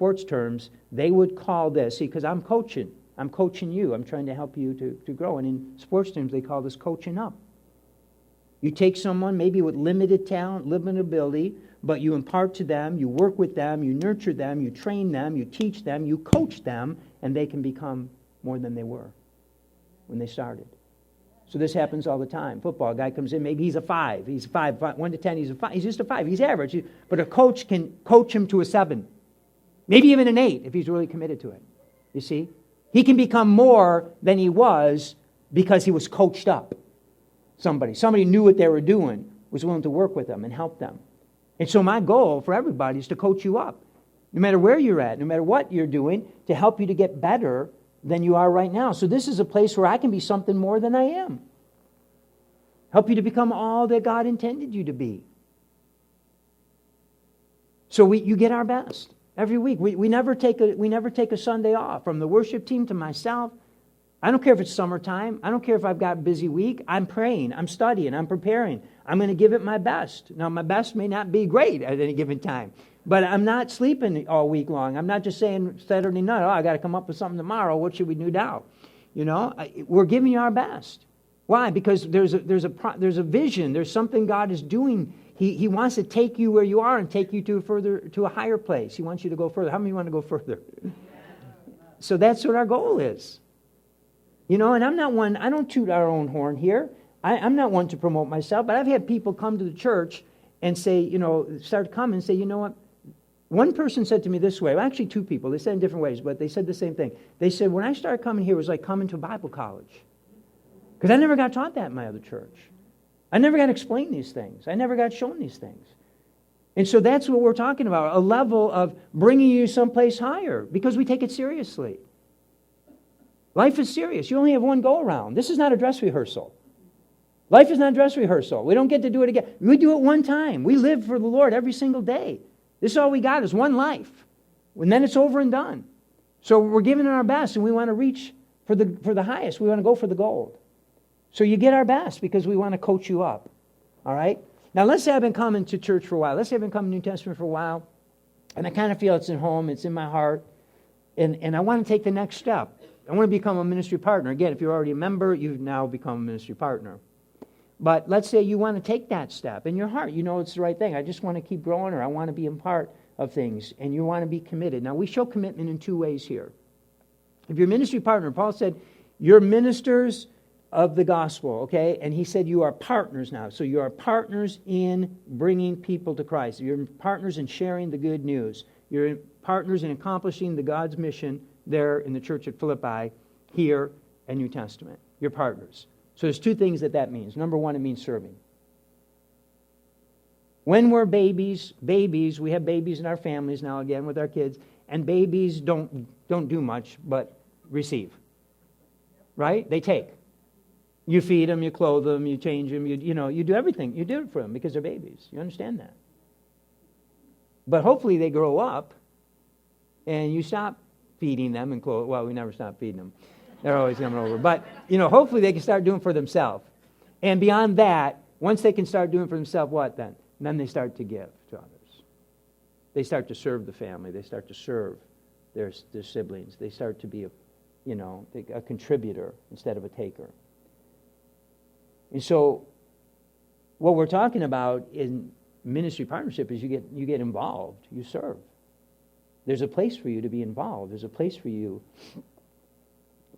sports terms, they would call this, see, because I'm coaching you. I'm trying to help you to grow. And in sports terms, they call this coaching up. You take someone maybe with limited talent, limited ability, but you impart to them, you work with them, you nurture them, you train them, you teach them, you coach them, and they can become more than they were when they started. So this happens all the time. Football, a guy comes in, maybe he's a 5. He's 5, 1 to 10, he's a 5. He's just a 5. He's average. But a coach can coach him to a 7. Maybe even an 8 if he's really committed to it. You see? He can become more than he was because he was coached up. Somebody knew what they were doing, was willing to work with them and help them. And so my goal for everybody is to coach you up, no matter where you're at, no matter what you're doing, to help you to get better than you are right now. So this is a place where I can be something more than I am. Help you to become all that God intended you to be. So you get our best every week. We never take a Sunday off. From the worship team to myself, I don't care if it's summertime. I don't care if I've got a busy week. I'm praying. I'm studying. I'm preparing. I'm going to give it my best. Now, my best may not be great at any given time, but I'm not sleeping all week long. I'm not just saying Saturday night, I got to come up with something tomorrow. What should we do now? We're giving you our best. Why? Because there's a vision. There's something God is doing. He wants to take you where you are and take you to a higher place. He wants you to go further. How many want to go further? So that's what our goal is. And I'm not one, I don't toot our own horn here. I'm not one to promote myself, but I've had people come to the church and say, start coming and say, you know what? One person said to me this way, well, actually 2 people, they said in different ways, but they said the same thing. They said, when I started coming here, it was like coming to Bible college. Because I never got taught that in my other church. I never got explained these things. I never got shown these things. And so that's what we're talking about, a level of bringing you someplace higher, because we take it seriously. Life is serious. You only have one go-around. This is not a dress rehearsal. Life is not a dress rehearsal. We don't get to do it again. We do it one time. We live for the Lord every single day. This is all we got is one life. And then it's over and done. So we're giving it our best, and we want to reach for the highest. We want to go for the gold. So you get our best because we want to coach you up. All right? Now, let's say I've been coming to church for a while. Let's say I've been coming to New Testament for a while, and I kind of feel it's at home, it's in my heart, and I want to take the next step. I want to become a ministry partner. Again, if you're already a member, you've now become a ministry partner. But let's say you want to take that step in your heart. You know it's the right thing. I just want to keep growing, or I want to be a part of things, and you want to be committed. Now, we show commitment in 2 ways here. If you're a ministry partner, Paul said, you're ministers of the gospel, okay? And he said you are partners now. So you are partners in bringing people to Christ. You're partners in sharing the good news. You're partners in accomplishing the God's mission there in the church at Philippi, here and New Testament. You're partners. So there's 2 things that means. Number 1, it means serving. When we're babies, we have babies in our families now again with our kids, and babies don't do much but receive. Right? They take. You feed them, you clothe them, you change them, you do everything. You do it for them because they're babies. You understand that? But hopefully they grow up and you stop feeding them and clothe. Well, we never stop feeding them. They're always coming over. But, hopefully they can start doing for themselves. And beyond that, once they can start doing for themselves, what then? And then they start to give to others. They start to serve the family. They start to serve their siblings. They start to be a contributor instead of a taker. And so what we're talking about in ministry partnership is you get involved. You serve. There's a place for you to be involved. There's a place for you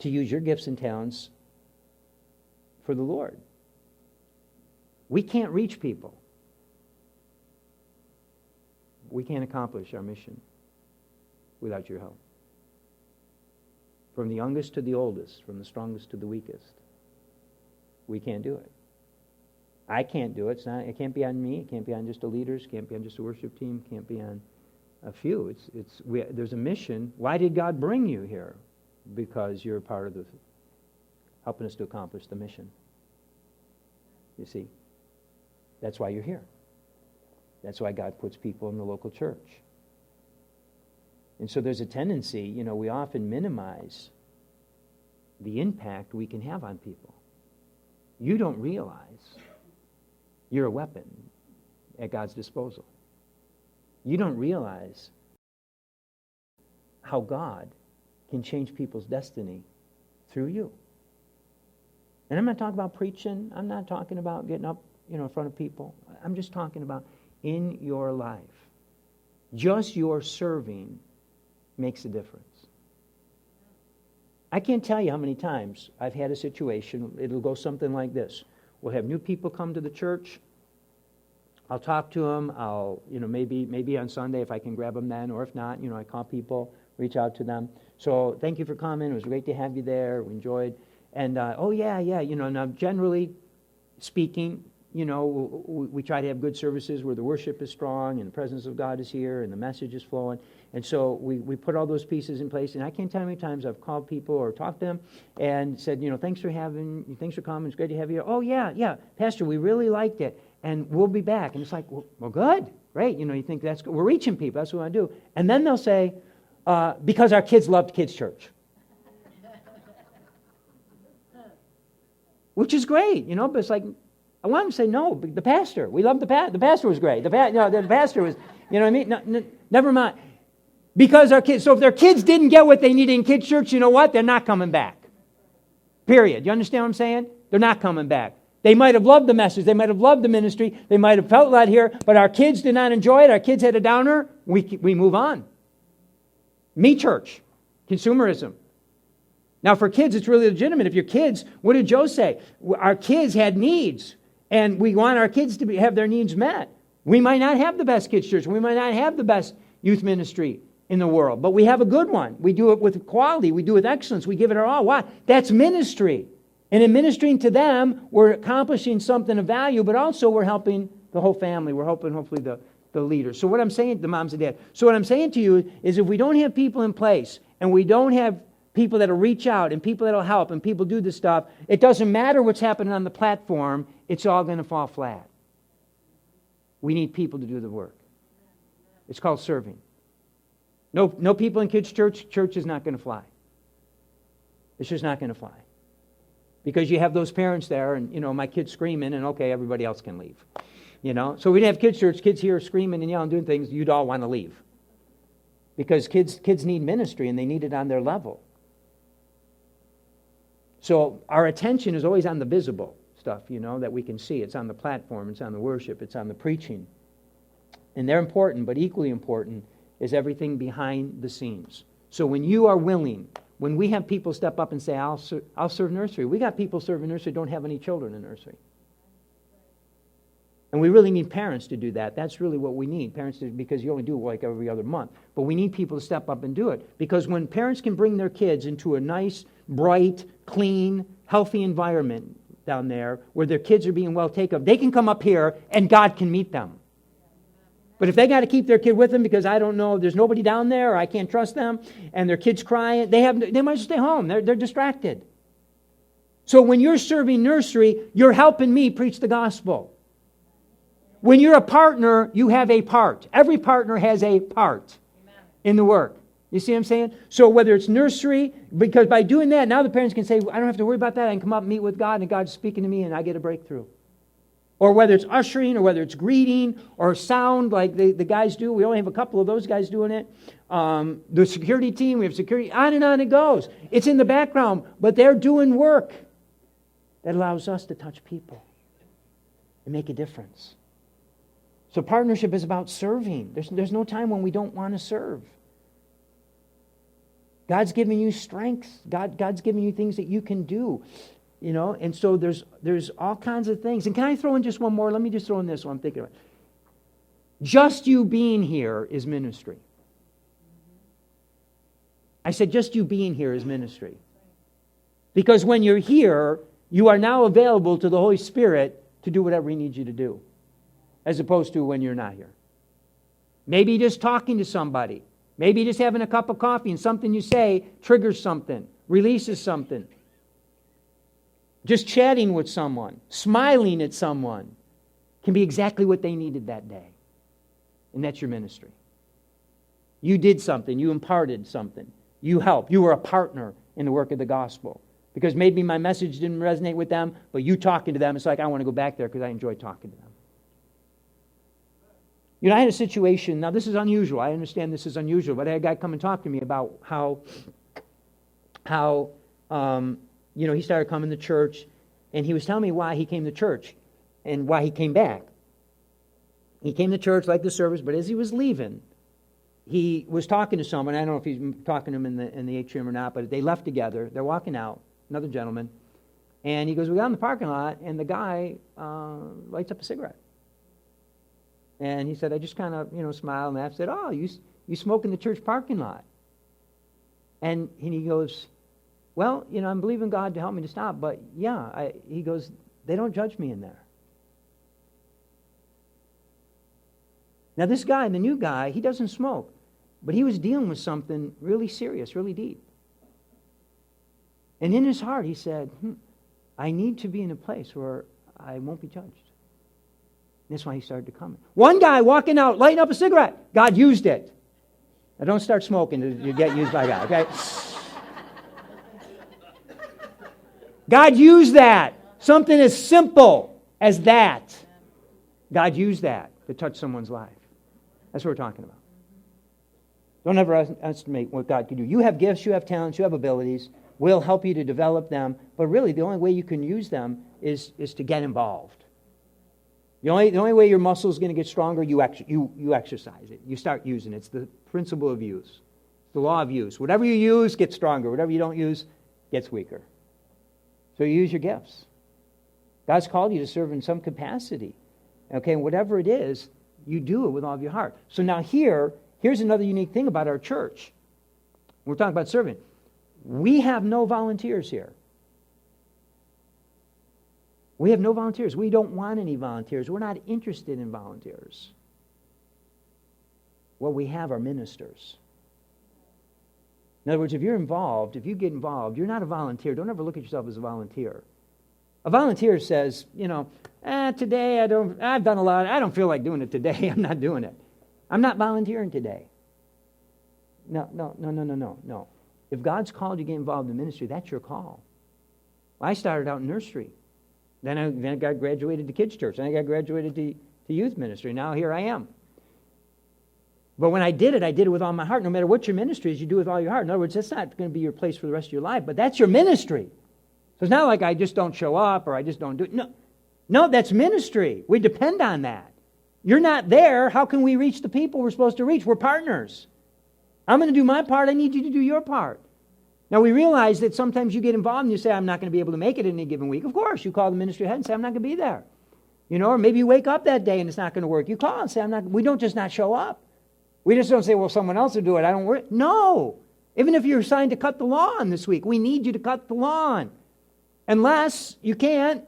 to use your gifts and talents for the Lord. We can't reach people. We can't accomplish our mission without your help. From the youngest to the oldest, from the strongest to the weakest, we can't do it. I can't do it. It can't be on me. It can't be on just the leaders. It can't be on just the worship team. It can't be on a few. There's a mission. Why did God bring you here? Because you're a part of helping us to accomplish the mission. You see? That's why you're here. That's why God puts people in the local church. And so there's a tendency, we often minimize the impact we can have on people. You don't realize you're a weapon at God's disposal. You don't realize how God can change people's destiny through you. And I'm not talking about preaching. I'm not talking about getting up, in front of people. I'm just talking about in your life. Just your serving makes a difference. I can't tell you how many times I've had a situation, it'll go something like this. We'll have new people come to the church. I'll talk to them. I'll, maybe on Sunday if I can grab them then, or if not, I call people, reach out to them. So thank you for coming. It was great to have you there. We enjoyed. And, now generally speaking, we try to have good services where the worship is strong and the presence of God is here and the message is flowing. And so we put all those pieces in place. And I can't tell you how many times I've called people or talked to them and said, thanks for coming. It's great to have you. Oh, yeah, Pastor, we really liked it. And we'll be back. And it's like, well good, great. You think that's good. We're reaching people. That's what we want to do. And then they'll say, because our kids loved kids' church. Which is great, but it's like, I want them to say, no, the pastor. We love the pastor. The pastor was great. The pastor was, No, never mind. Because our kids, so if their kids didn't get what they needed in kids' church, you know what? They're not coming back. Period. You understand what I'm saying? They're not coming back. They might have loved the message. They might have loved the ministry. They might have felt that here, but our kids did not enjoy it. Our kids had a downer. We move on. Me church. Consumerism. Now, for kids, it's really legitimate. If your kids, what did Joe say? Our kids had needs, and we want our kids to have their needs met. We might not have the best kids' church. We might not have the best youth ministry in the world, but we have a good one. We do it with quality. We do it with excellence. We give it our all. Why? That's ministry. And in ministering to them, we're accomplishing something of value, but also we're helping the whole family. We're helping, hopefully, the leaders. So what I'm saying, the moms and dads. So what I'm saying to you is if we don't have people in place and we don't have people that'll reach out and people that'll help and people do this stuff, it doesn't matter what's happening on the platform, it's all going to fall flat. We need people to do the work. It's called serving. No people in kids' church is not going to fly. It's just not going to fly. Because you have those parents there and, my kid's screaming and okay, everybody else can leave. So we'd have kids' church, kids here screaming and yelling, doing things, you'd all want to leave. Because kids need ministry and they need it on their level. So our attention is always on the visible stuff, that we can see. It's on the platform, it's on the worship, it's on the preaching. And they're important, but equally important is everything behind the scenes. So when you are willing, when we have people step up and say, I'll serve nursery. We got people serving nursery who don't have any children in nursery. And we really need parents to do that. That's really what we need. Parents to, because you only do it like every other month. But we need people to step up and do it. Because when parents can bring their kids into a nice, bright, clean, healthy environment down there where their kids are being well taken of, they can come up here and God can meet them. But if they got to keep their kid with them because I don't know, there's nobody down there or I can't trust them and their kid's crying, they might just stay home. They're distracted. So when you're serving nursery, you're helping me preach the gospel. When you're a partner, you have a part. Every partner has a part in the work. You see what I'm saying? So whether it's nursery, because by doing that, now the parents can say, I don't have to worry about that. I can come up and meet with God, and God's speaking to me, and I get a breakthrough. Or whether it's ushering, or whether it's greeting, or sound, like the guys do. We only have a couple of those guys doing it. The security team, we have security. On and on it goes. It's in the background, but they're doing work that allows us to touch people and make a difference. So partnership is about serving. There's no time when we don't want to serve. God's giving you strength. God's giving you things that you can do. And so there's all kinds of things. And can I throw in just one more? Let me just throw in this one I'm thinking about. Just you being here is ministry. I said just you being here is ministry. Because when you're here, you are now available to the Holy Spirit to do whatever He needs you to do. As opposed to when you're not here. Maybe just talking to somebody. Maybe just having a cup of coffee and something you say triggers something, releases something. Just chatting with someone, smiling at someone can be exactly what they needed that day. And that's your ministry. You did something. You imparted something. You helped. You were a partner in the work of the gospel. Because maybe my message didn't resonate with them, but you talking to them, it's like I want to go back there because I enjoy talking to them. I had a situation, now this is unusual. I understand this is unusual, but I had a guy come and talk to me about how he started coming to church, and he was telling me why he came to church and why he came back. He came to church, liked the service, but as he was leaving, he was talking to someone. I don't know if he's talking to him in the atrium or not, but they left together. They're walking out, another gentleman, and he goes, we got in the parking lot, and the guy lights up a cigarette. And he said, I just kind of, smiled and laughed, said, oh, you smoke in the church parking lot. And he goes, well, I'm believing God to help me to stop, but he goes, they don't judge me in there. Now this guy, the new guy, he doesn't smoke, but he was dealing with something really serious, really deep. And in his heart, he said, I need to be in a place where I won't be judged. That's why he started to come. One guy walking out, lighting up a cigarette. God used it. Now don't start smoking to get used by God, okay? God used that. Something as simple as that. God used that to touch someone's life. That's what we're talking about. Don't ever estimate what God can do. You have gifts, you have talents, you have abilities. We'll help you to develop them. But really, the only way you can use them is to get involved. The only way your muscle is going to get stronger, you exercise it. You start using it. It's the principle of use. The law of use. Whatever you use gets stronger. Whatever you don't use gets weaker. So you use your gifts. God's called you to serve in some capacity. Okay, and whatever it is, you do it with all of your heart. So now here's another unique thing about our church. We're talking about serving. We have no volunteers here. We have no volunteers. We don't want any volunteers. We're not interested in volunteers. What we have are ministers. In other words, if you get involved, you're not a volunteer. Don't ever look at yourself as a volunteer. A volunteer says, today I've done a lot. I don't feel like doing it today. I'm not doing it. I'm not volunteering today. No. If God's called you to get involved in ministry, that's your call. I started out in nursery. Then I got graduated to kids' church. Then I got graduated to youth ministry. Now here I am. But when I did it with all my heart. No matter what your ministry is, you do it with all your heart. In other words, that's not going to be your place for the rest of your life, but that's your ministry. So it's not like I just don't show up or I just don't do it. No, that's ministry. We depend on that. You're not there. How can we reach the people we're supposed to reach? We're partners. I'm going to do my part. I need you to do your part. Now, we realize that sometimes you get involved and you say, I'm not going to be able to make it in any given week. Of course, you call the ministry ahead and say, I'm not going to be there. Or maybe you wake up that day and it's not going to work. You call and say, we don't just not show up. We just don't say, well, someone else will do it. I don't work. No. Even if you're assigned to cut the lawn this week, we need you to cut the lawn. Unless you can't,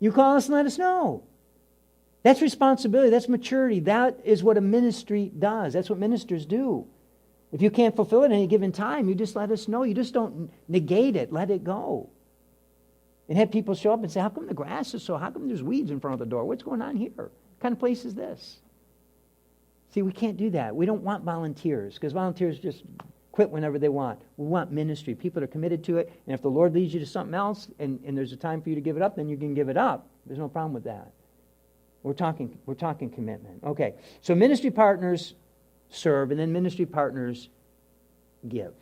you call us and let us know. That's responsibility. That's maturity. That is what a ministry does. That's what ministers do. If you can't fulfill it at any given time, you just let us know. You just don't negate it. Let it go. And have people show up and say, how come the grass is how come there's weeds in front of the door? What's going on here? What kind of place is this? See, we can't do that. We don't want volunteers because volunteers just quit whenever they want. We want ministry. People are committed to it. And if the Lord leads you to something else and there's a time for you to give it up, then you can give it up. There's no problem with that. We're talking commitment. Okay, so ministry partners serve, and then ministry partners give.